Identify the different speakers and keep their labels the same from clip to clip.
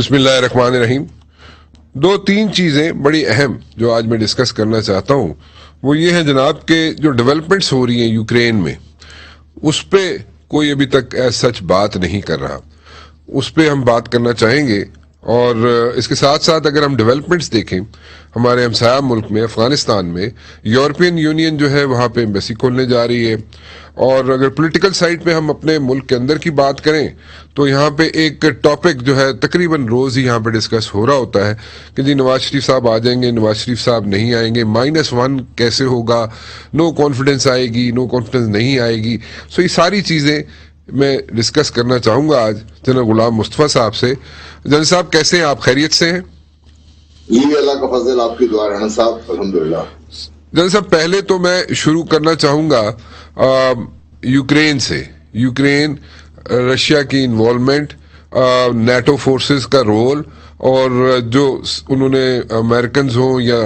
Speaker 1: بسم اللہ الرحمن الرحیم. دو تین چیزیں بڑی اہم جو آج میں ڈسکس کرنا چاہتا ہوں وہ یہ ہے جناب کہ جو ڈیولپمنٹس ہو رہی ہیں یوکرین میں اس پہ کوئی ابھی تک سچ بات نہیں کر رہا. اس پہ ہم بات کرنا چاہیں گے. اور اس کے ساتھ ساتھ اگر ہم ڈیولپمنٹس دیکھیں ہمارے ہمسایہ ملک میں افغانستان میں یورپین یونین جو ہے وہاں پہ ایمبیسی کھولنے جا رہی ہے. اور اگر پولیٹیکل سائڈ پہ ہم اپنے ملک کے اندر کی بات کریں تو یہاں پہ ایک ٹاپک جو ہے تقریباً روز ہی یہاں پہ ڈسکس ہو رہا ہوتا ہے کہ جی نواز شریف صاحب آ جائیں گے, نواز شریف صاحب نہیں آئیں گے, -1 کیسے ہوگا, نو کانفیڈنس آئے گی, نو کانفیڈنس نہیں آئے گی. سو یہ ساری چیزیں میں ڈسکس کرنا چاہوں گا آج جناب غلام مصطفیٰ صاحب سے. جنرل صاحب کیسے ہیں آپ, خیریت سے ہیں؟
Speaker 2: جی اللہ کا فضل, آپ کی دعا رہنا صاحب, الحمدللہ.
Speaker 1: جنرل صاحب پہلے تو میں شروع کرنا چاہوں گا یوکرین سے. یوکرین, رشیا کی انوالومنٹ, نیٹو فورسز کا رول, اور جو انہوں نے امریکنز ہوں یا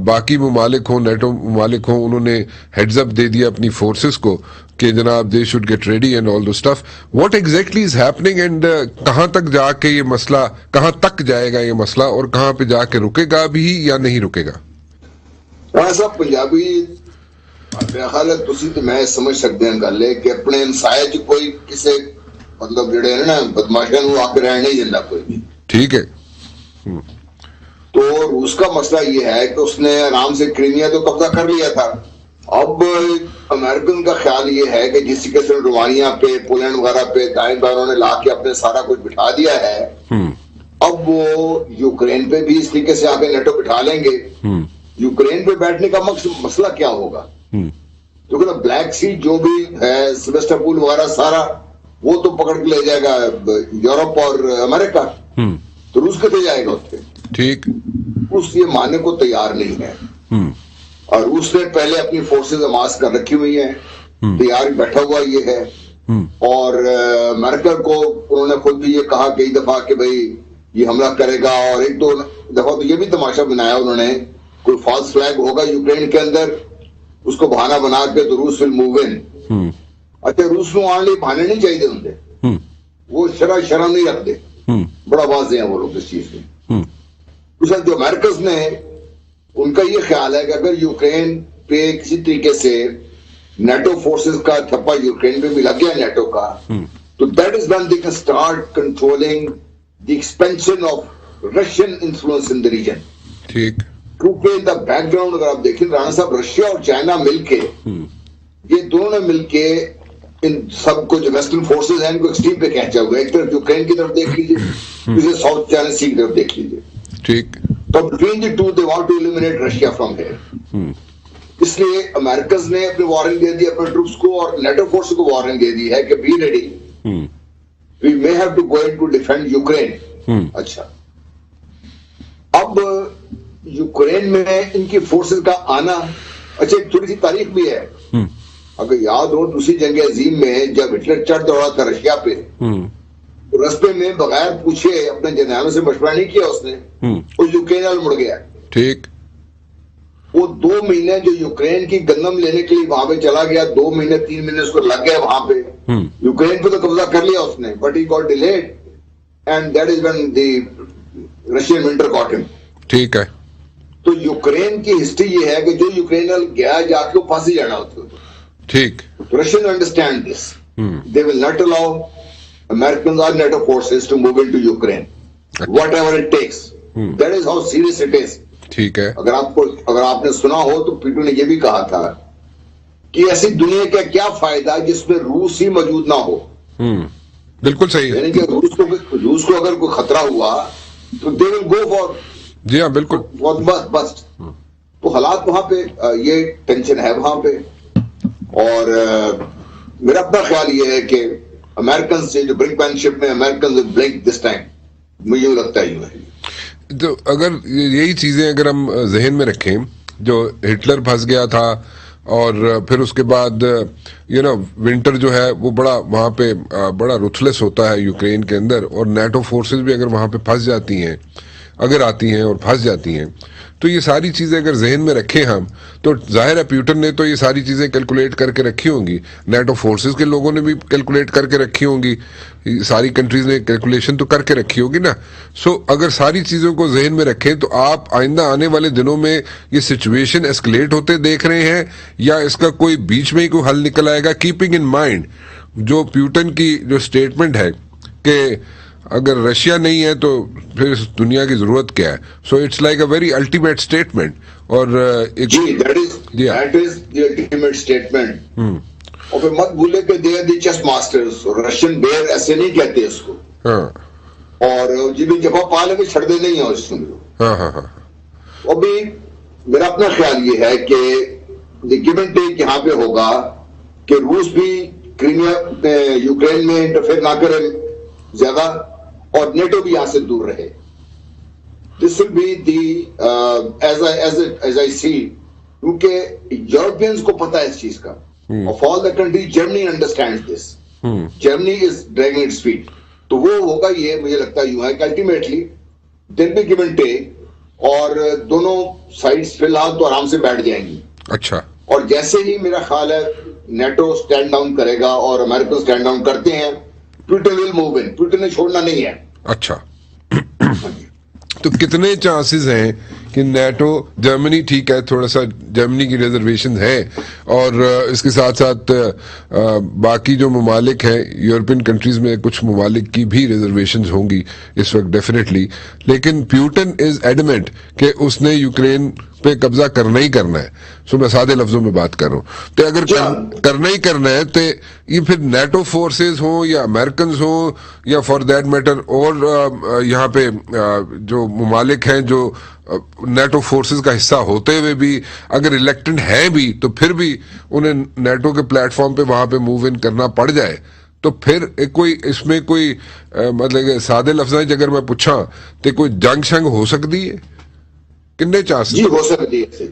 Speaker 1: باقی ممالک ہوں, نیٹو ممالک ہوں, انہوں نے ہیڈز اپ دے دیا اپنی فورسز کو کہ جناب they should get ready and all the stuff. What exactly is happening and کہاں تک جا کے یہ مسئلہ, کہاں تک جائے گا یہ مسئلہ, اور کہاں پہ جا کے رکے گا بھی یا نہیں رکے گا؟
Speaker 2: صاحب پنجابی میرا خیال ہے تسی تو میں سمجھ سکتے ہیں گل ہے کہ اپنے انسائے چ کوئی کسے مطلب جڑے ہیں نا بدماشاں نو آ کے رہن نہیں دینا کوئی بھی.
Speaker 1: ٹھیک ہے.
Speaker 2: تو اس کا مسئلہ یہ ہے کہ اس نے آرام سے کرائمیا تو قبضہ کر لیا تھا. اب امریکن کا خیال یہ ہے کہ جس طریقے سے رومانیہ پہ, پولینڈ وغیرہ پہ دائیں بائیں انہوں نے لا کے اپنے سارا کچھ بٹھا دیا ہے, اب وہ یوکرین پہ بھی اس طریقے سے آ کے نیٹو بٹھا لیں گے. یوکرین پہ بیٹھنے کا مسئلہ کیا ہوگا؟ کیونکہ بلیک سی جو بھی ہے, سیواسٹوپول وغیرہ سارا وہ تو پکڑ کے لے جائے گا یورپ اور امریکہ, تو روس کتے جائے گا اس پہ.
Speaker 1: ٹھیک.
Speaker 2: روس یہ ماننے کو تیار نہیں ہے, اور روس نے پہلے اپنی فورسز اماس کر رکھی ہوئی ہیں, تیار بیٹھا ہوا یہ ہے. اور امریکہ کو انہوں نے خود بھی یہ کہا کئی دفعہ کہ بھائی یہ حملہ کرے گا, اور ایک دو دفعہ تو یہ بھی تماشا بنایا انہوں نے کوئی فالس فلیگ ہوگا یوکرین کے اندر, اس کو بہانہ بنا کے تو روس ول موو ان. اچھا روس نو آنے بہانے نہیں چاہیے ہوں, وہ شرم نہیں رکھتے, بڑا واضح ہیں وہ لوگ اس چیز میں. دوسرا جو امریکز نے, ان کا یہ خیال ہے کہ اگر یوکرین پہ کسی طریقے سے نیٹو فورسز کا تھپا یوکرین پہ بھی لگ گیا نیٹو کا, تو that is when they can start controlling the expansion of Russian influence in the region.
Speaker 1: ٹھیک.
Speaker 2: کیونکہ ان دا بیک گراؤنڈ اگر آپ دیکھیں رانا صاحب, رشیا اور چائنا مل کے, یہ دونوں نے مل کے ان سب کو جو ویسٹرن فورسز ہیں ان کو ایکسٹریم پہ کھینچا ہوا ہے. ایک طرف یوکرین کی طرف دیکھ لیجیے, دوسرے ساؤتھ چائنا سی کی طرف دیکھ لیجیے.
Speaker 1: ٹھیک.
Speaker 2: تو between the two they want to eliminate Russia from here. اس لیے امریکز نے اپنے وارننگ دے دی اپنے ٹروپس کو, اور نیٹو فورس کو وارننگ دے دی ہے کہ be ready, we may have to go in to defend Ukraine. اچھا, اب یوکرین میں ان کی فورسز کا آنا, اچھا ایک تھوڑی سی تاریخ بھی ہے. اگر یاد ہو دوسری جنگ عظیم میں جب ہٹلر چڑھ دوڑا تھا رشیا پہ, تو رستے میں بغیر پوچھے اپنے جنرلوں سے مشورہ نہیں کیا اس نے, وہ یوکرین والے مڑ گیا.
Speaker 1: ٹھیک.
Speaker 2: وہ 2 مہینے جو یوکرین کی گندم لینے کے لیے وہاں پہ چلا گیا, 2 مہینے 3 مہینے اس کو لگ گئے وہاں پہ. یوکرین پہ تو قبضہ کر لیا اس نے, but he got delayed, and that is when the Russian winter got ہم.
Speaker 1: ٹھیک ہے.
Speaker 2: تو یوکرین کی ہسٹری یہ ہے کہ جو یوکرین گیا جا کے وہ پھانسی جانا ہوتا ہے.
Speaker 1: ٹھیک.
Speaker 2: Russian understand this, they will not allow Americans or NATO forces to move into Ukraine, whatever it takes. That is how serious it is.
Speaker 1: ٹھیک ہے.
Speaker 2: اگر آپ نے سنا ہو تو پیٹو نے یہ بھی کہا تھا کہ ایسی دنیا کا کیا فائدہ جس میں روس ہی موجود نہ ہو.
Speaker 1: بالکل صحیح ہے.
Speaker 2: یعنی کہ روس کو اگر کوئی خطرہ ہوا تو they will go for.
Speaker 1: جی ہاں بالکل.
Speaker 2: بس تو حالات وہاں پہ یہ ٹینشن ہے وہاں پہ. اور میرا اپنا خیال یہ ہے کہ امریکن سے جو برنک مین شپ میں امریکن بلنک دس ٹائم, مجھے یوں لگتا ہے.
Speaker 1: تو اگر یہی چیزیں اگر ہم ذہن میں رکھیں, جو ہٹلر پھنس گیا تھا اور پھر اس کے بعد ونٹر جو ہے وہ بڑا وہاں پہ بڑا رتھلیس ہوتا ہے یوکرین کے اندر, اور نیٹو فورسز بھی اگر وہاں پہ پھنس جاتی ہیں اگر آتی ہیں اور پھنس جاتی ہیں تو یہ ساری چیزیں اگر ذہن میں رکھیں ہم تو ظاہر ہے پیوٹن نے تو یہ ساری چیزیں کیلکولیٹ کر کے رکھی ہوں گی, نیٹو فورسز کے لوگوں نے بھی کیلکولیٹ کر کے رکھی ہوں گی, ساری کنٹریز نے کیلکولیشن تو کر کے رکھی ہوگی نا. سو اگر ساری چیزوں کو ذہن میں رکھیں تو آپ آئندہ آنے والے دنوں میں یہ سچویشن ایسکلیٹ ہوتے دیکھ رہے ہیں یا اس کا کوئی بیچ میں ہی کوئی حل نکل آئے گا, کیپنگ ان مائنڈ جو پیوٹن کی جو سٹیٹمنٹ ہے کہ اگر رشیا نہیں ہے تو پھر اس دنیا کی ضرورت کیا ہے. So it's like a very ultimate statement. اور
Speaker 2: جی that is the ultimate statement. اور پھر مت بھولے کہ they are the chess masters, Russian bear ایسے نہیں کہتے اس کو, اور جی بھی جگہ پالے میں چھڑ دے نہیں ہے اس میں. ابھی میرا اپنا خیال یہ ہے کہ گیو اینڈ ٹیک یہاں پہ ہوگا کہ روس بھی کرائمیا یوکرین میں انٹرفیئر نہ کرے زیادہ, اور نیٹو بھی یہاں سے دور رہے. دس will be the as I سی, کیونکہ یورپینز کو پتا ہے اس چیز کا. Of all the country Germany understand this, Germany is dragging its feet. تو وہ ہوگا یہ مجھے لگتا ہے یوں ہے کہ الٹیمیٹلی دل بھی گیو اینڈ ٹیک, اور دونوں سائڈس فی الحال تو آرام سے بیٹھ جائیں گی.
Speaker 1: اچھا. اور
Speaker 2: جیسے ہی میرا خیال ہے نیٹو سٹینڈ ڈاؤن کرے گا اور امریکن سٹینڈ ڈاؤن کرتے ہیں, Putin will move in, Putin نے چھوڑنا نہیں ہے.
Speaker 1: اچھا. تو کتنے چانسز ہیں کہ نیٹو, جرمنی ٹھیک ہے تھوڑا سا جرمنی کی ریزرویشن ہے, اور اس کے ساتھ ساتھ باقی جو ممالک ہیں یورپین کنٹریز میں کچھ ممالک کی بھی ریزرویشنز ہوں گی اس وقت ڈیفینیٹلی, لیکن پیوٹن از ایڈمنٹ کہ اس نے یوکرین پہ قبضہ کرنا ہی کرنا ہے. سو میں سادے لفظوں میں بات کر رہا ہوں, تو اگر کرنا ہی کرنا ہے تو یہ پھر نیٹو فورسز ہوں یا امریکنز ہوں یا فار دیٹ میٹر اور یہاں پہ جو ممالک ہیں جو نیٹو فورسز کا حصہ ہوتے ہوئے بھی اگر الیکٹڈ ہیں بھی تو پھر بھی انہیں نیٹو کے پلیٹ فارم پہ وہاں پہ موو ان کرنا پڑ جائے, تو پھر کوئی اس میں کوئی مطلب سادے لفظوں اگر میں پوچھاں تو کوئی جنگ شنگ ہو سکتی ہے؟ کنے چانس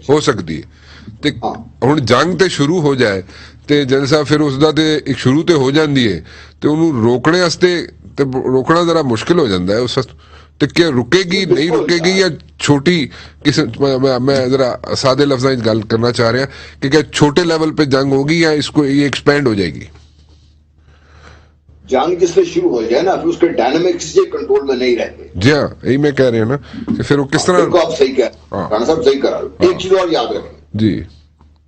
Speaker 1: ہو سکتی ہے. ہوں جنگ تے شروع ہو جائے تے جلسہ پھر اس دا تے ایک شروع تے ہو جاندی ہے تے انہوں روکنے واسطے تے روکنا ذرا مشکل ہو جاتا ہے اس وقت. تو کیا رکے گی نہیں رکے گی, یا چھوٹی میں ذرا سادے لفظوں میں گل کرنا چاہ رہا ہوں کہ کیا چھوٹے لیول پہ جنگ ہوگی یا اس کو یہ ایکسپینڈ ہو جائے گی؟
Speaker 2: جنگ جس سے شروع ہو جائے نا پھر اس کے ڈائنامکس سے کنٹرول میں نہیں رہتے.
Speaker 1: جی ہاں یہی میں کہہ رہے ہیں نا کہ پھر وہ کس طرح.
Speaker 2: آپ صحیح کہہ رہے ہیں, رانا صاحب صحیح کرا. ایک چیز اور یاد رکھیں
Speaker 1: جی,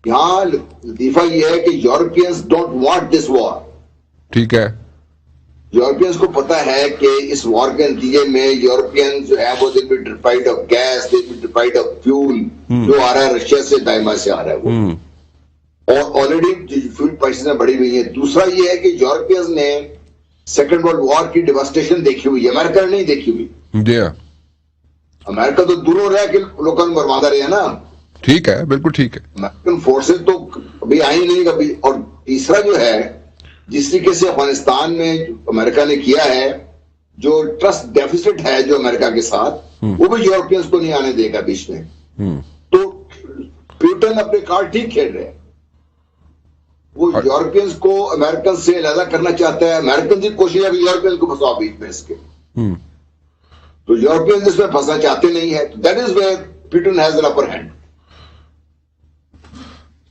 Speaker 2: یہاں لطیفہ یہ ہے کہ یورپینز ڈونٹ وانٹ دس وار.
Speaker 1: ٹھیک ہے.
Speaker 2: یورپینز کو پتا ہے کہ اس وار کے نتیجے میں یورپین جو ہے وہ دل بی ڈپرائیوڈ آف گیس, دل بی ڈپرائیوڈ آف فیول جو آ رہا ہے رشیا سے دائما سے آ رہا ہے وہ, اور آلریڈی فیول پرائسز بڑھی ہوئی ہیں. دوسرا یہ ہے کہ یورپینز نے سیکنڈ ورلڈ وار کی ڈیواسٹیشن دیکھی ہوئی ہے, امریکہ نے نہیں دیکھی ہوئی.
Speaker 1: جی ہاں,
Speaker 2: امریکہ تو دوروں رہ کے لوگوں کو بربادہ رہے ہیں نا.
Speaker 1: ٹھیک ہے, بالکل ٹھیک ہے.
Speaker 2: امریکن فورسز تو کبھی آئی نہیں کبھی. اور تیسرا جو ہے جس طریقے سے افغانستان میں امریکہ نے کیا ہے, جو ٹرسٹ ڈیفیسٹ ہے جو امریکہ کے ساتھ, وہ بھی یورپینز کو نہیں آنے دے گا بیچ میں. تو پیوٹن اپنے کارڈ ٹھیک کھیل رہے ہیں. وہ یورپینز کو امریکن سے علیحدہ کرنا چاہتا ہے, امریکن کی کوشش ہے کہ یورپین کو پھنساؤ بیچ میں اس کے. تو یورپین اس میں پھنسنا چاہتے نہیں ہے. That is where Putin has an upper hand.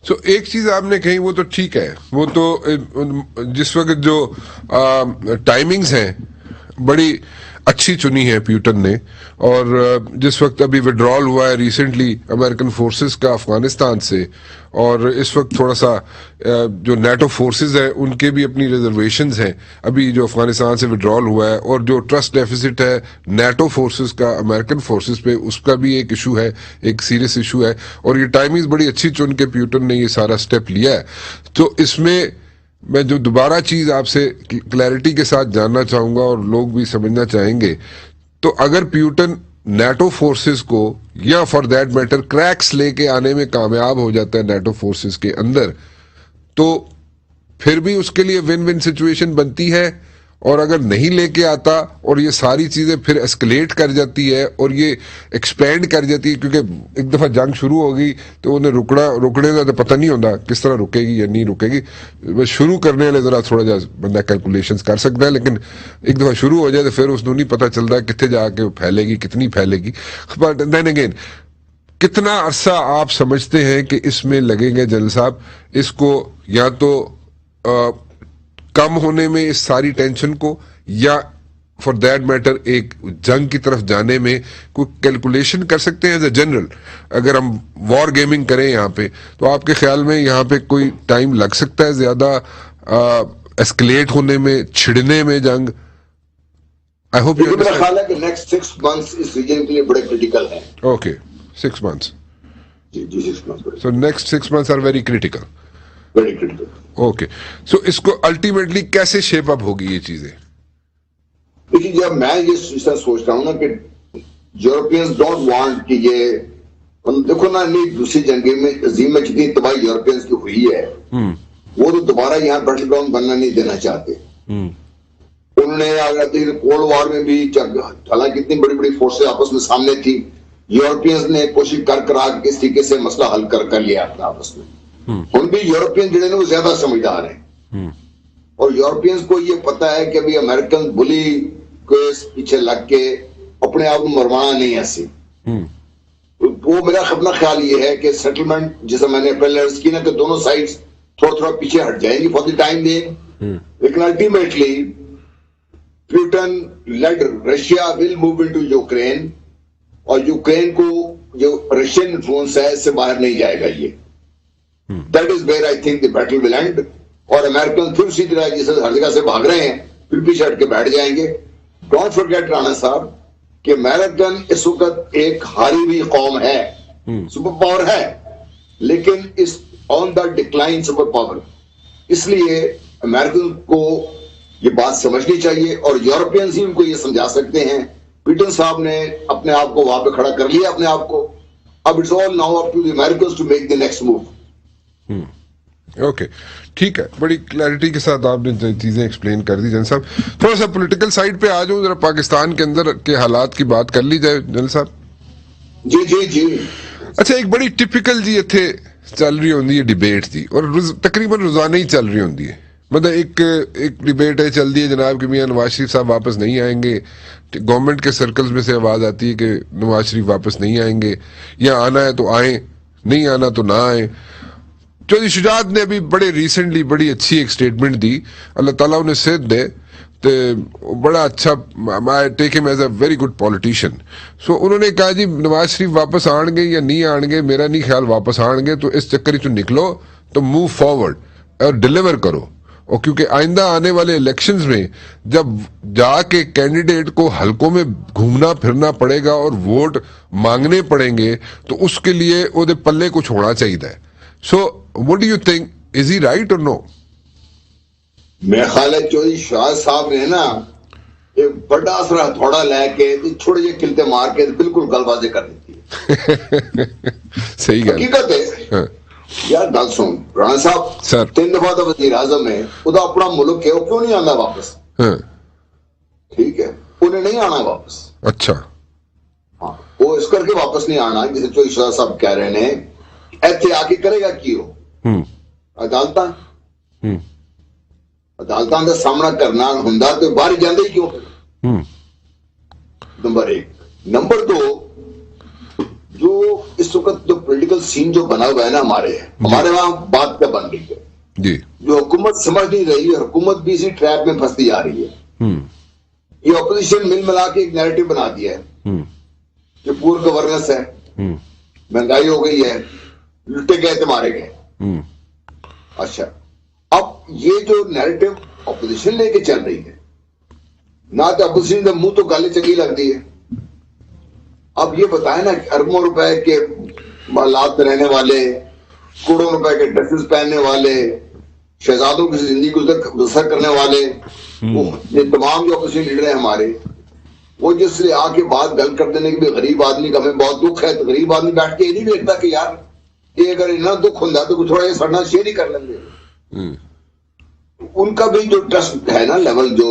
Speaker 1: So ایک چیز آپ نے کہی وہ تو ٹھیک ہے, وہ تو جس وقت جو ٹائمنگز ہیں بڑی اچھی چنی ہے پیوٹن نے, اور جس وقت ابھی وڈرال ہوا ہے ریسنٹلی امریکن فورسز کا افغانستان سے, اور اس وقت تھوڑا سا جو نیٹو فورسز ہیں ان کے بھی اپنی ریزرویشنز ہیں ابھی جو افغانستان سے وڈرال ہوا ہے, اور جو ٹرسٹ ڈیفیسٹ ہے نیٹو فورسز کا امریکن فورسز پہ اس کا بھی ایک ایشو ہے, ایک سیریس ایشو ہے, اور یہ ٹائمنگز بڑی اچھی چن کے پیوٹن نے یہ سارا سٹیپ لیا ہے. تو اس میں جو دوبارہ چیز آپ سے کلیئرٹی کے ساتھ جاننا چاہوں گا اور لوگ بھی سمجھنا چاہیں گے, تو اگر پیوٹن نیٹو فورسز کو یا فار دیٹ میٹر کریکس لے کے آنے میں کامیاب ہو جاتا ہے نیٹو فورسز کے اندر, تو پھر بھی اس کے لیے ون ون سچویشن بنتی ہے, اور اگر نہیں لے کے آتا اور یہ ساری چیزیں پھر اسکلیٹ کر جاتی ہے اور یہ ایکسپینڈ کر جاتی ہے، کیونکہ ایک دفعہ جنگ شروع ہوگی تو انہیں رکنے کا تو پتہ نہیں ہوتا کس طرح رکے گی یا نہیں رکے گی. بس شروع کرنے والے ذرا تھوڑا جا بندہ کیلکولیشنز کر سکتا ہے، لیکن ایک دفعہ شروع ہو جائے تو پھر اس کو نہیں پتہ چلتا کتنے جا کے پھیلے گی، کتنی پھیلے گی. بٹ دین اگین کتنا عرصہ آپ سمجھتے ہیں کہ اس میں لگیں گے جنرل صاحب، اس کو یا تو کم ہونے میں اس ساری ٹینشن کو، یا فار دیٹ میٹر ایک جنگ کی طرف جانے میں کوئی کیلکولیشن کر سکتے ہیں ایز اے جنرل؟ اگر ہم وار گیمنگ کریں یہاں پہ تو آپ کے خیال میں یہاں پہ کوئی ٹائم لگ سکتا ہے زیادہ ایسکلیٹ ہونے میں، چھڑنے میں جنگ؟ آئی ہوپ یو
Speaker 2: میرا خیال ہے کہ نیکسٹ 6 months اس ریجن کے لیے بڑے کریٹیکل ہیں.
Speaker 1: Okay 6 months.
Speaker 2: جی 6 months
Speaker 1: So next 6 months are very critical.
Speaker 2: Very critical.
Speaker 1: Okay so اس کو الٹیمیٹلی کیسے شیپ اپ ہوگی یہ چیزیں؟
Speaker 2: دیکھیے جب میں یہ سوچ رہا ہوں نا کہ یورپینز ڈونٹ وانٹ کہ یہ دیکھو نا، نہیں دوسری جنگ میں عظیم میں جتنی تباہی یورپینز کی ہوئی ہے وہ تو دوبارہ یہاں بیٹل گراؤنڈ بننا نہیں دینا چاہتے. انہوں نے کولڈ وار میں بھی حالانکہ اتنی بڑی بڑی فورسیں آپس میں سامنے تھی، یورپینز نے کوشش کر اس طریقے سے مسئلہ حل کر لیا اپنا آپس میں. ان بھی یورپین جڑے نا وہ زیادہ سمجھدار ہیں، اور یورپینز کو یہ پتا ہے کہ ابھی امریکن بلی کے پیچھے لگ کے اپنے آپ کو مروانا نہیں ایسے. وہ میرا اپنا خیال یہ ہے کہ سیٹلمنٹ جیسا میں نے پہلے عرض کی نا کہ دونوں سائڈز تھوڑا تھوڑا پیچھے ہٹ جائیں گی فار دی ٹائم بینگ، لیکن ultimately Putin lead Russia will move into Ukraine, اور یوکرین کو جو رشین انفلوئنس ہے اس سے باہر نہیں جائے گا. یہ that is where I think the battle will end. اور امریکن پھر اسی طرح جیسے ہر جگہ سے بھاگ رہے ہیں پھر پیچھے ہٹ کے بیٹھ جائیں گے. ڈونٹ فرگیٹ رانا صاحب کہ امریکن اس وقت ایک ہاری ہوئی قوم ہے، سپر پاور ہے، لیکن اس آن دا ڈکلائن سپر پاور. اس لیے امریکن کو یہ بات سمجھنی چاہیے، اور یورپینز ہی ان کو یہ سمجھا سکتے ہیں. پیٹن صاحب نے اپنے آپ کو وہاں پہ کھڑا کر لیا اپنے آپ کو. اب it's all now up to the Americans to make the next move.
Speaker 1: Okay ٹھیک ہے، بڑی کلیئرٹی کے ساتھ آپ نے چیزیں ایکسپلین کر دی جنرل صاحب. تھوڑا سا پولیٹیکل سائڈ پہ آ جاؤں، ذرا پاکستان کے اندر کے حالات کی بات کر لی جائے جنرل صاحب.
Speaker 2: جی جی جی.
Speaker 1: اچھا ایک بڑی ٹپیکل جی اتنے چل رہی ہوندی ہے ڈیبیٹ تھی، اور تقریباً روزانہ ہی چل رہی ہوندی ہے. مطلب ایک ڈیبیٹ ہے چل دی ہے جناب کہ میاں نواز شریف صاحب واپس نہیں آئیں گے. گورنمنٹ کے سرکلز میں سے آواز آتی ہے کہ نواز شریف واپس نہیں آئیں گے، یا آنا ہے تو آئیں، نہیں آنا تو نہ آئیں. چودھری شجاعت نے ابھی بڑے ریسنٹلی بڑی اچھی ایک سٹیٹمنٹ دی، اللہ تعالیٰ انہیں صحت دے، تو بڑا اچھا، I take him as a very good politician. So انہوں نے کہا جی نواز شریف واپس آن گے یا نہیں آن گے، میرا نہیں خیال واپس آن گے، تو اس چکر چ نکلو تو موو فارورڈ اور ڈیلیور کرو. اور کیونکہ آئندہ آنے والے الیکشنز میں جب جا کے کینڈیڈیٹ کو حلقوں میں گھومنا پھرنا پڑے گا اور ووٹ مانگنے پڑیں گے تو اس کے لیے وہ دے پلے کچھ ہونا چاہیے. So what do you think, is he right اور نو؟
Speaker 2: میرا خیال ہے چودھری شاہ صاحب نے نا ایک بڑا سا ہتھوڑا لے کے چھوڑے یہ کلتے مار کے بالکل گل بازی کر دیتی ہے.
Speaker 1: صحیح گل
Speaker 2: حقیقت ہے یار. گل سن رانا صاحب،
Speaker 1: سر
Speaker 2: 3 دفعہ تو وزیر اعظم ہے، وہ تو اپنا ملک ہے، وہ کیوں نہیں آنا واپس؟ ٹھیک ہے انہیں نہیں آنا واپس.
Speaker 1: اچھا
Speaker 2: ہاں وہ اس کر کے واپس نہیں آنا جسے چودھری شاہ صاحب کہہ رہے ہیں. ایتھے آ کے کرے گا کیوں؟ عدالتاں کا سامنا کرنا ہوں تو باہر جاندے ہی کیوں؟ نمبر 1. نمبر 2، جو اس وقت جو پولیٹیکل سین جو بنا ہوا ہے نا ہمارے وہاں بات کیا بن رہی ہے
Speaker 1: جی، جو
Speaker 2: حکومت سمجھ نہیں رہی ہے، حکومت بھی اسی ٹریپ میں پھنستی جا رہی ہے. یہ اپوزیشن مل ملا کے ایک نیریٹو بنا دیا ہے کہ پور گورننس ہے، مہنگائی ہو گئی ہے، لٹے گئے تو مارے گئے. اچھا اب یہ جو نیریٹو اپوزیشن لے کے چل رہی ہے، نہ تو اپوزیشن کا منہ تو گالے چنگی لگتی ہے. اب یہ بتائیں نا اربوں روپے کے محلات میں رہنے والے، کروڑوں روپے کے ڈریسز پہننے والے، شہزادوں کی زندگی کو بسر کرنے والے، یہ تمام جو اپوزیشن لیڈر ہیں ہمارے، وہ جس سے آ کے بات گل کر دینے کی بھی غریب آدمی کا ہمیں بہت دکھ ہے، تو غریب آدمی بیٹھ کے یہ نہیں دیکھتا کہ یار یہ اگر اتنا دکھ ہوں تو تھوڑا یہ سڑنا شیئر ہی کر لیں گے. ان کا بھی جو ٹرسٹ ہے نا لیول جو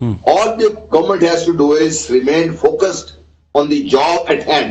Speaker 2: All the government has to do is remain focused on the job at hand.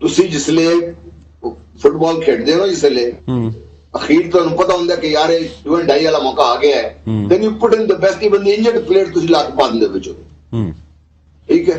Speaker 2: ਤੁਸੀਂ ਜਿਸਲੇ ਫੁੱਟਬਾਲ ਖੇਡਦੇ ਹੋ ਜਿਸਲੇ ਅਖੀਰ ਤੁਹਾਨੂੰ ਪਤਾ ਹੁੰਦਾ ਕਿ ਯਾਰ ਇਹ ਡੂ ਐਂਡ ਡਾਈ ਵਾਲਾ ਮੌਕਾ ਆ ਗਿਆ ਹੈ, then you put in the best even the injured player, ਤੁਸੀਂ ਲਾ ਕੇ ਪਾ ਦਿੰਦੇ ਵਿੱਚ, ਠੀਕ ਹੈ।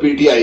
Speaker 2: PTI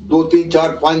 Speaker 2: 2 3 4 5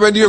Speaker 1: when you're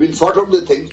Speaker 2: we'll sort out the things,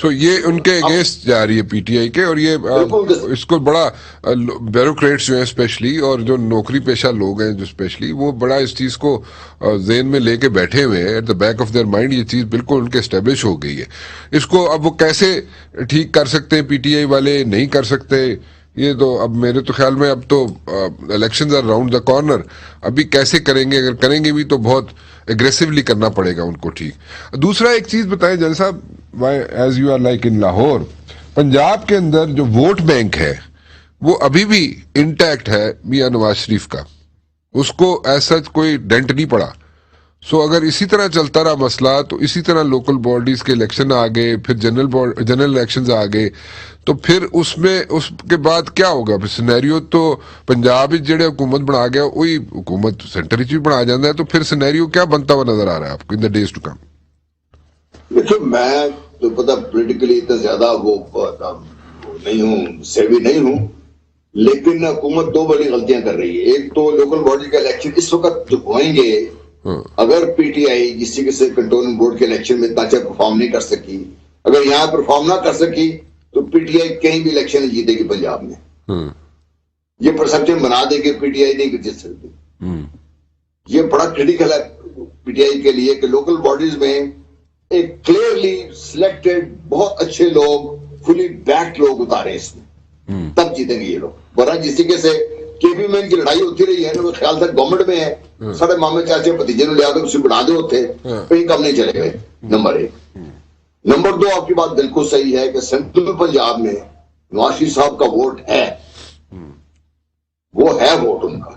Speaker 1: سو یہ ان کے اگینسٹ جا رہی ہے پی ٹی آئی کے, اور یہ اس کو بڑا بیوروکریٹس جو ہیں اسپیشلی, اور جو نوکری پیشہ لوگ ہیں جو اسپیشلی, وہ بڑا اس چیز کو ذہن میں لے کے بیٹھے ہوئے ہیں, at the back of their mind یہ چیز بالکل ان کے اسٹیبلش ہو گئی ہے. اس کو اب وہ کیسے ٹھیک کر سکتے ہیں پی ٹی آئی والے, نہیں کر سکتے, یہ تو اب میرے تو خیال میں اب تو elections are round the corner, ابھی کیسے کریں گے, اگر کریں گے بھی تو بہت اگریسولی کرنا پڑے گا ان کو. ٹھیک, دوسرا ایک چیز بتائیں جن صاحب, ایز یو آر لائک ان لاہور, پنجاب کے اندر جو ووٹ بینک ہے وہ ابھی بھی انٹیکٹ ہے میاں نواز شریف کا, اس کو ایسا کوئی ڈینٹ نہیں پڑا. سو اگر اسی طرح چلتا رہا مسئلہ تو اسی طرح لوکل باڈیز کے الیکشن آ گئے, پھر جنرل الیکشنز آ گئے, تو پھر اس کے بعد کیا ہوگا؟ پھر سینیریو تو پنجاب جڑے حکومت بنا گیا وہی حکومت سینٹر بھی بنا جاتا ہے, تو پھر سینیریو کیا بنتا ہوا نظر آ رہا ہے آپ کو ان دا ڈیز ٹو کم؟
Speaker 2: دیکھیے میں تو پتہ پولیٹیکلی اتنا زیادہ وہ نہیں ہوں, سیوی نہیں ہوں, لیکن حکومت دو بڑی غلطیاں کر رہی ہے. ایک تو لوکل باڈی کا الیکشن اس وقت جو ہوئیں گے, اگر پی ٹی آئی کسی کے کنٹرولنگ بورڈ کے الیکشن میں اتنا اچھا پرفارم نہیں کر سکی, اگر یہاں پرفارم نہ کر سکی تو پی ٹی آئی کہیں بھی الیکشن نہیں جیتے گی پنجاب میں. یہ پرسپشن بنا دے کہ پی ٹی آئی نہیں جیت سکتی. یہ بڑا کریٹیکل ہے پی ٹی آئی کے لیے کہ لوکل باڈیز میں ایک کلیئرلی سلیکٹڈ بہت اچھے لوگ, فلی بیکڈ لوگ اتارے اس میں, تب جیتیں گے یہ لوگ. ورنہ جس طریقے سے کے پی میں ان کی لڑائی ہوتی رہی ہے نا, وہ خیال تھا گورنمنٹ میں ہے, سارے مامے چاچے بھتیجے نے لیا کر اسے بنا دے ہوتے, کہیں کم نہیں چلے گئے. نمبر ایک. نمبر دو, آپ کی بات بالکل صحیح ہے کہ سینٹرل پنجاب میں نواز شریف صاحب کا ووٹ ہے, وہ ہے ووٹ ان کا,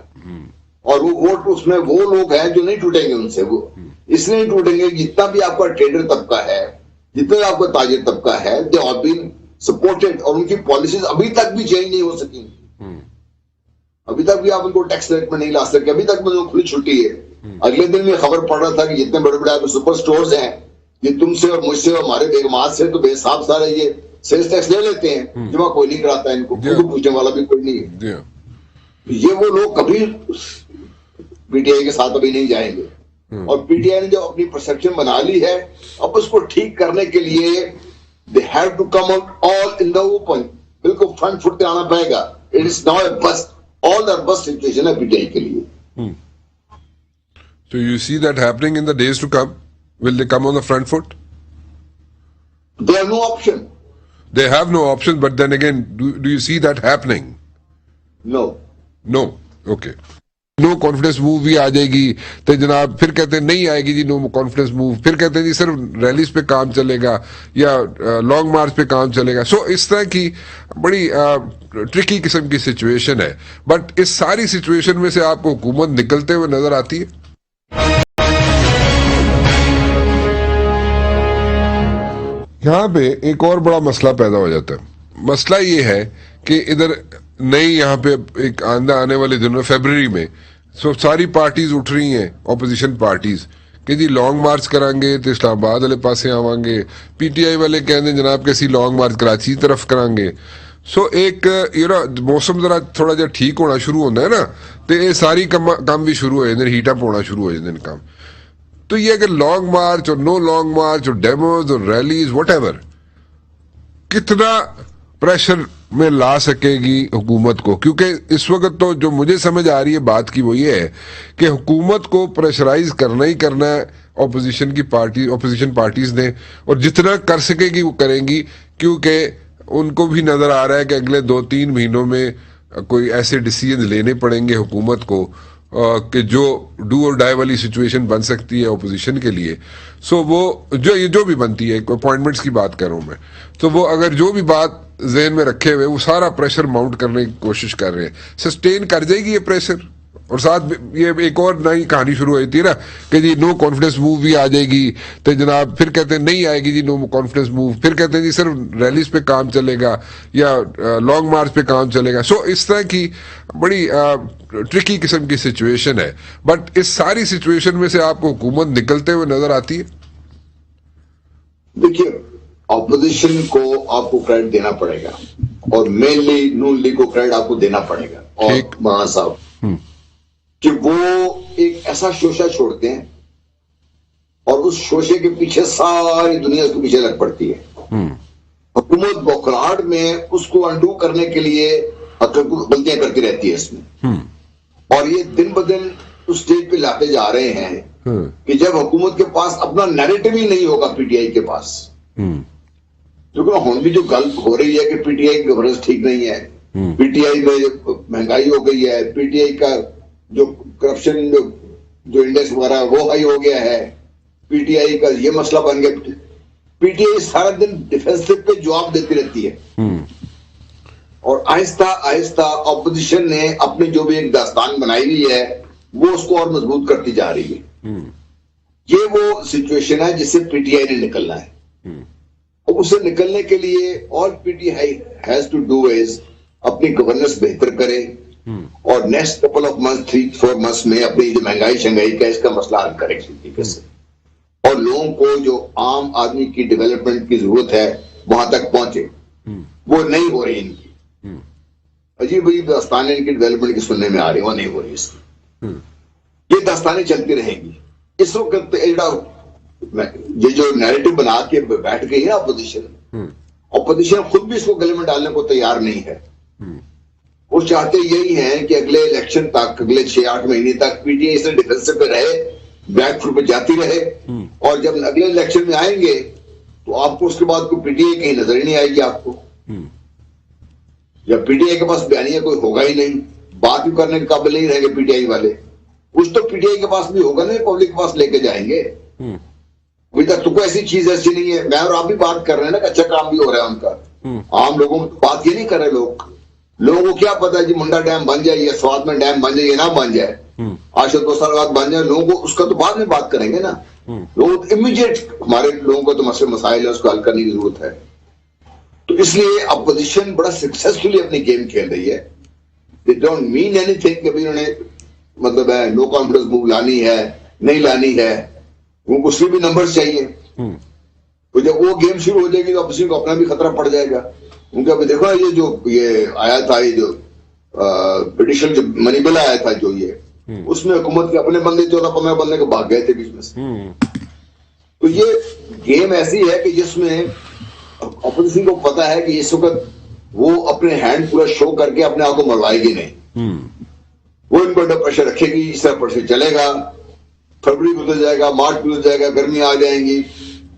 Speaker 2: اور وہ ووٹ اس میں وہ لوگ ہیں جو نہیں ٹوٹیں گے ان سے. وہ اس لیے نہیں ٹوٹیں گے, جتنا بھی آپ کا ٹریڈر طبقہ ہے, جتنا بھی آپ کا تاجر طبقہ ہے, دے ہیو بین سپورٹڈ, اور ان کی پالیسیز ابھی تک بھی چینج نہیں ہو سکی. ابھی تک بھی آپ ان کو ٹیکس ریٹ میں نہیں لا سکے, ابھی تک بھی کھلی چھٹی ہے. اگلے دن میں خبر پڑ رہا تھا کہ جتنے بڑے بڑے آپ سپر سٹورز ہیں یہ تم سے اور مجھ سے اور ہمارے بیگمات سے تو بے حساب سارے یہ سیلز ٹیکس لے لیتے ہیں, جمع کوئی نہیں کراتا ہے, ان کو پوچھنے والا بھی کوئی نہیں ہے. یہ وہ لوگ کبھی پی ٹی آئی کے ساتھ ابھی نہیں جائیں گے, اور پی ٹی آئی نے جو اپنی پرسپشن بنا لی ہے, اب اس کو ٹھیک کرنے کے لیے they have to come out all in the open, بالکل فرنٹ فٹ پہ آنا پڑے گا. It is now a bust, all the bust situation ہے پی ٹی آئی کے لیے.
Speaker 1: So you see that happening in the days to come? Will they come on the front foot?
Speaker 2: They have no option.
Speaker 1: They have no option, but then again, do you see that happening?
Speaker 2: No.
Speaker 1: No. Okay. No confidence move بھی آ جائے گی تو جناب پھر کہتے ہیں نہیں آئے گی جی نو کانفیڈنس موو, پھر کہتے ہیں جی صرف ریلیز پہ کام چلے گا یا لانگ مارچ پہ کام چلے گا. سو اس طرح کی بڑی ٹرکی قسم کی سچویشن ہے. بٹ اس ساری سچویشن میں سے آپ کو حکومت نکلتے ہوئے نظر آتی ہے؟ یہاں پہ ایک اور بڑا مسئلہ پیدا ہو جاتا ہے. مسئلہ یہ ہے کہ ادھر نئی یہاں پہ ایک آنے والے دنوں فیبرری میں ساری پارٹیز اٹھ رہی ہیں, اپوزیشن پارٹیز, کہ جی لانگ مارچ کریں گے تو اسلام آباد والے پاسے آویں گے, پی ٹی آئی والے کہتے ہیں جناب کیسی لانگ مارچ کراچی طرف کریں گے. سو ایک موسم ذرا تھوڑا جا ٹھیک ہونا شروع ہوتا ہے نا, تو یہ ساری کام بھی شروع ہو جاتے ہیں, ہیٹ اپ ہونا شروع ہو جاتے ہیں کام. تو یہ اگر لانگ مارچ اور نو لانگ مارچ اور ڈیموز اور ریلیز واٹ ایور کتنا پریشر میں لا سکے گی حکومت کو؟ کیونکہ اس وقت تو جو مجھے سمجھ آ رہی ہے بات کی وہ یہ ہے کہ حکومت کو پریشرائز کرنا ہی کرنا ہے اپوزیشن پارٹیز نے, اور جتنا کر سکے گی وہ کریں گی, کیونکہ ان کو بھی نظر آ رہا ہے کہ اگلے 2-3 مہینوں میں کوئی ایسے ڈیسیژن لینے پڑیں گے حکومت کو کہ جو ڈو اور ڈائی والی سچویشن بن سکتی ہے اپوزیشن کے لیے. سو وہ جو بھی بنتی ہے, اپوائنٹمنٹس کی بات کر رہا ہوں میں, تو وہ اگر جو بھی بات ذہن میں رکھے ہوئے وہ سارا پریشر ماؤنٹ کرنے کی کوشش کر رہے ہیں. سسٹین کر جائے گی یہ پریشر؟ اور ساتھ یہ ایک اور نئی کہانی شروع ہوئی تھی نا کہ جی نو کانفیڈنس موو بھی آ جائے گی تو جناب پھر کہتے ہیں نہیں آئے گی جی نو کانفیڈنس موو, پھر کہتے ہیں جی صرف ریلیز پہ کام چلے گا یا لانگ مارچ پہ کام چلے گا. سو اس طرح کی بڑی ٹرکی قسم کی سچویشن ہے. بٹ اس ساری سچویشن میں سے آپ کو حکومت نکلتے ہوئے نظر آتی ہے؟
Speaker 2: دیکھیے اپوزیشن کو آپ کو کریڈٹ دینا پڑے گا, اور مینلی نون لیگ کو کریڈٹ آپ کو دینا پڑے گا, اور مولانا صاحب کہ وہ ایک ایسا شوشہ چھوڑتے ہیں اور اس شوشے کے پیچھے ساری دنیا اس کے پیچھے لگ پڑتی ہے. حکومت بوکھلاہٹ میں اس کو انڈو کرنے کے لیے غلطیاں کرتی رہتی ہے اس میں، اور یہ دن بدن اس اسٹیج پہ لاتے جا رہے ہیں کہ جب حکومت کے پاس اپنا نیریٹو ہی نہیں ہوگا پی ٹی آئی کے پاس، کیونکہ ہم بھی جو گل ہو رہی ہے کہ پی ٹی آئی کی گورننس ٹھیک نہیں ہے، پی ٹی آئی میں مہنگائی ہو گئی ہے، پی ٹی آئی کا جو کرپشن جو انڈیکس وغیرہ وہ ہائی ہو گیا ہے، پی ٹی آئی کا یہ مسئلہ بن گیا، پی ٹی آئی سارا دن ڈیفینسو پہ جواب دیتی رہتی ہے، اور آہستہ آہستہ اپوزیشن نے اپنی جو بھی ایک داستان بنائی ہوئی ہے وہ اس کو اور مضبوط کرتی جا رہی ہے۔ یہ وہ سچویشن ہے جس سے پی ٹی آئی نے نکلنا ہے، اور اسے نکلنے کے لیے all P T I has to do is اپنی گورننس بہتر کرے، اور next couple of month 3-4 months میں اپنی جو مہنگائی شنگائی کا اس کا مسئلہ حل کرے طریقے سے، اور لوگوں کو جو عام آدمی کی ڈیولپمنٹ کی ضرورت ہے وہاں تک پہنچے، وہ نہیں ہو رہی ان کی عجیب عجیب داستانیں ان کی ڈیولپمنٹ کی سننے میں آ رہی ہیں، وہ نہیں ہو رہی اس کی، یہ داستانیں چلتی رہیں گی۔ اس وقت یہ جو نیریٹو بنا کے بیٹھ گئی ہے اپوزیشن خود بھی اس کو گلے میں ڈالنے کو تیار نہیں ہے، وہ چاہتے یہی ہیں کہ اگلے الیکشن تک، اگلے 6-8 مہینے تک پی ٹی آئی سے ڈیفینس پہ رہے، بیک فٹ پہ جاتی رہے، اور جب اگلے الیکشن میں آئیں گے تو آپ کو اس کے بعد کوئی پی ٹی آئی کہیں نظر ہی نہیں آئے گی آپ کو، جب پی ٹی آئی کے پاس بیانیہ کوئی ہوگا ہی نہیں، بات بھی کرنے کے قابل نہیں رہیں گے پی ٹی آئی والے، کچھ تو پی ٹی آئی کے پاس بھی ہوگا نہیں، پبلک کے پاس لے کے جائیں گے۔ ابھی تک تو کوئی ایسی چیز ایسی نہیں ہے، میں اور آپ بھی بات کر رہے ہیں نا کہ اچھا کام بھی ہو رہا ہے ان کا، عام لوگوں کو بات یہ نہیں کر رہے، لوگوں کو کیا پتا ہے جی منڈا ڈیم بن جائے یا سوات میں ڈیم بن جائے یا نہ بن جائے، آج سے 2 سال بعد بن جائے، لوگوں کو اس کا تو بعد میں بات کریں گے نا، لوگ امیڈیٹ، ہمارے لوگوں کو تو مسائل ہے اس کو حل کرنے کی ضرورت ہے۔ تو اس لیے اپوزیشن بڑا سکسیسفلی اپنی گیم کھیل رہی ہے، they don't mean anything کہ انہوں نے مطلب ہے نو کانفیڈنس موو لانی ہے نہیں لانی ہے، ان کو اس کے بھی نمبرز چاہیے، تو جب وہ گیم شروع ہو جائے گی تو اپوزیشن کو اپنا بھی خطرہ پڑ جائے گا، کیونکہ ابھی دیکھو یہ آیا تھا، یہ جو پیٹیشن جو منی بل آیا تھا جو یہ، اس میں حکومت کے اپنے بندے 14-15 بندے کو بھاگ گئے تھے بیچ میں سے، تو یہ گیم ایسی ہے کہ جس میں اپوزیشن کو پتا ہے کہ اس وقت وہ اپنے ہینڈ پورا شو کر کے اپنے آپ کو مروائے گی نہیں، وہ ان پر پریشر رکھے گی، اس طرح پریشر چلے گا، فروری گزر جائے گا، مارچ گزر جائے گا، گرمی آ جائیں گی،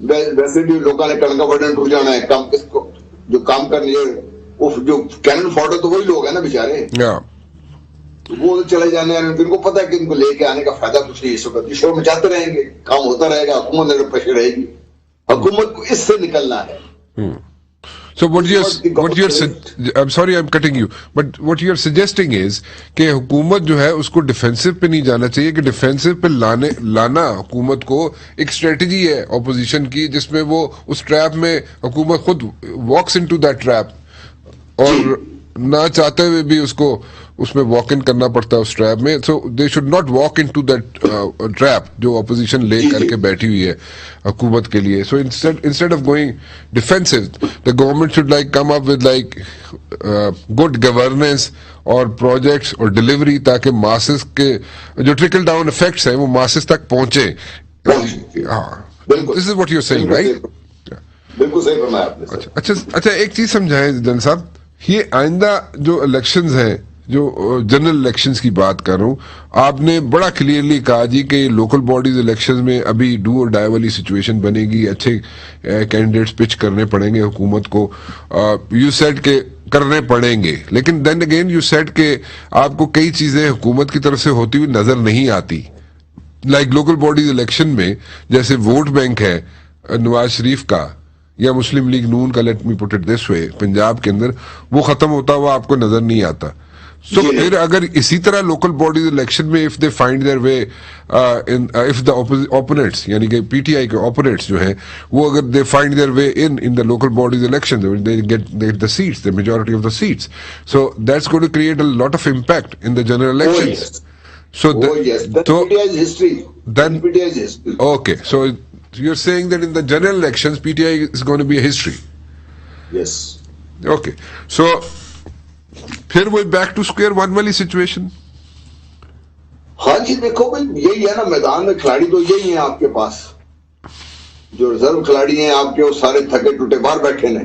Speaker 2: ویسے بھی لوگوں نے کڑکا بٹن ٹوٹ جانا ہے، کام کس کو جو کام کرنے جو کینن فوڈر تو وہی لوگ ہیں نا بیچارے، وہ چلے جانے ہیں، ان کو پتا ہے کہ ان کو لے کے آنے کا فائدہ کچھ نہیں، اس وقت شور مچاتے رہیں گے، کام ہوتا رہے گا، حکومت نے پریشر رہے گی، حکومت کو اس سے نکلنا ہے۔
Speaker 1: So what you're I'm sorry I'm cutting you, but what you're suggesting is کہ حکومت جو ہے اس کو ڈیفینسو پہ نہیں جانا چاہیے، کہ ڈیفینسو پہ لانا حکومت کو ایک اسٹریٹجی ہے اپوزیشن کی، جس میں وہ اس ٹریپ میں حکومت خود واکس انٹو دیٹ ٹریپ، اور نہ چاہتے ہوئے بھی اس میں واک ان کرنا پڑتا ہے اس ٹریپ میں، so they should not walk into that trap جو اپوزیشن لے کر کے بیٹھی ہوئی ہے حکومت کے لیے۔ So instead of going defensive, the government should like come up with like good governance اور پروجیکٹس اور ڈلیوری، تاکہ ماسز کے جو ٹرکل ڈاؤن افیکٹس ہیں وہ ماسز تک پہنچے۔ This is what you are seeing, right?
Speaker 2: بالکل صحیح فرمایا آپ نے۔
Speaker 1: اچھا ایک چیز سمجھائیں جن صاحب، یہ آئندہ جو الیکشنز ہیں، جو جنرل الیکشنز کی بات کر رہا ہوں، آپ نے بڑا کلیئرلی کہا جی کہ لوکل باڈیز الیکشنز میں ابھی ڈو اور ڈائی والی سچویشن بنے گی، اچھے کینڈیڈیٹس پچ کرنے پڑیں گے حکومت کو، یو سیڈ کہ کرنے پڑیں گے، لیکن دین اگین یو سیڈ کہ آپ کو کئی چیزیں حکومت کی طرف سے ہوتی ہوئی نظر نہیں آتی، لائک لوکل باڈیز الیکشن میں جیسے ووٹ بینک ہے نواز شریف کا یا مسلم لیگ نون کا، let me put it this way, Punjab کے اندر وہ ختم ہوتا ہوا آپ کو نظر نہیں آتا۔ سو پھر اگر اسی طرح لوکل باڈیز الیکشن میں if they find their way, if the opponents یعنی کہ پی ٹی آئی کے اوپوننٹس جو ہیں وہ اگر they find their way in the local bodies election, they get the seats, the majority of the seats, so that's going to create a lot of impact in the general elections. So then okay, so you're saying that in the general elections PTI is going to be a history?
Speaker 2: Yes.
Speaker 1: Okay, so پھر وہ back to square one والی situation.
Speaker 2: ہاں جی دیکھو بھائی یہی ہے نا، میدان میں کھلاڑی تو یہی ہیں آپ کے پاس، جو ریزرو کھلاڑی ہیں آپ کے وہ سارے تھکے ٹوٹے باہر بیٹھے ہیں،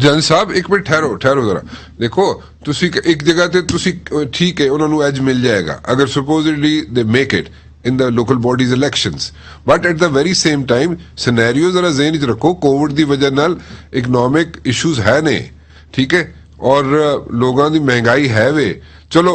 Speaker 1: ਜਨ ਸਾਹਿਬ ਇੱਕ ਮਿੰਟ ਠਹਿਰੋ ਜ਼ਰਾ ਦੇਖੋ ਤੁਸੀਂ ਇੱਕ ਜਗ੍ਹਾ ਤੇ ਤੁਸੀਂ ਠੀਕ ਹੈ ਉਹਨਾਂ ਨੂੰ ਐਜ ਮਿਲ ਜਾਏਗਾ ਅਗਰ ਸੁਪੋਜ਼ਿਡਲੀ ਦੇ make it in the local bodies elections, but at the very same time scenario ਜ਼ਰਾ ਜ਼ਹਿਨ ਵਿੱਚ ਰੱਖੋ ਕੋਵਿਡ ਦੀ ਵਜ੍ਹਾ ਨਾਲ ਇਕਨੋਮਿਕ ਇਸ਼ੂਜ਼ ਹੈ ਨੇ, ਠੀਕ ਹੈ, ਔਰ ਲੋਕਾਂ ਦੀ ਮਹਿੰਗਾਈ ਹੈ ਵੇ। ਚਲੋ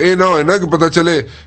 Speaker 1: ਇਹ ਨਾ ਹੋਏ ਨਾ ਕਿ ਪਤਾ ਚਲੇ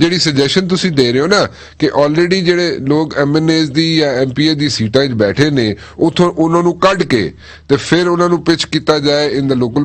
Speaker 1: ਜਿਹੜੀ ਸੁਜੈਸ਼ਨ ਤੁਸੀਂ ਦੇ ਰਹੇ ਹੋ ਨਾ ਕਿ ਆਲਰੇਡੀ ਜਿਹੜੇ ਲੋਕ ਐਮਐਨਏਸ ਦੀ ਜਾਂ ਐਮਪੀਏ ਦੀ ਸੀਟਾਂ 'ਚ ਬੈਠੇ ਨੇ ਉਥੋਂ ਉਹਨਾਂ ਨੂੰ ਕੱਢ ਕੇ ਤੇ ਫਿਰ ਉਹਨਾਂ ਨੂੰ ਪਿਚ ਕੀਤਾ ਜਾਏ in the local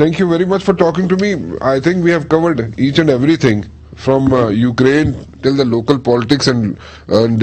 Speaker 1: thank you very much for talking to me. I think we have covered each and everything from Ukraine till the local politics and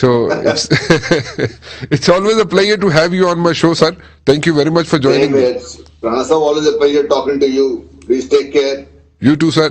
Speaker 1: So it's always a pleasure to have you on my show, sir. Thank you very much for joining me.
Speaker 2: Rana sir, always a pleasure talking to you. Please take care.
Speaker 1: You too, sir.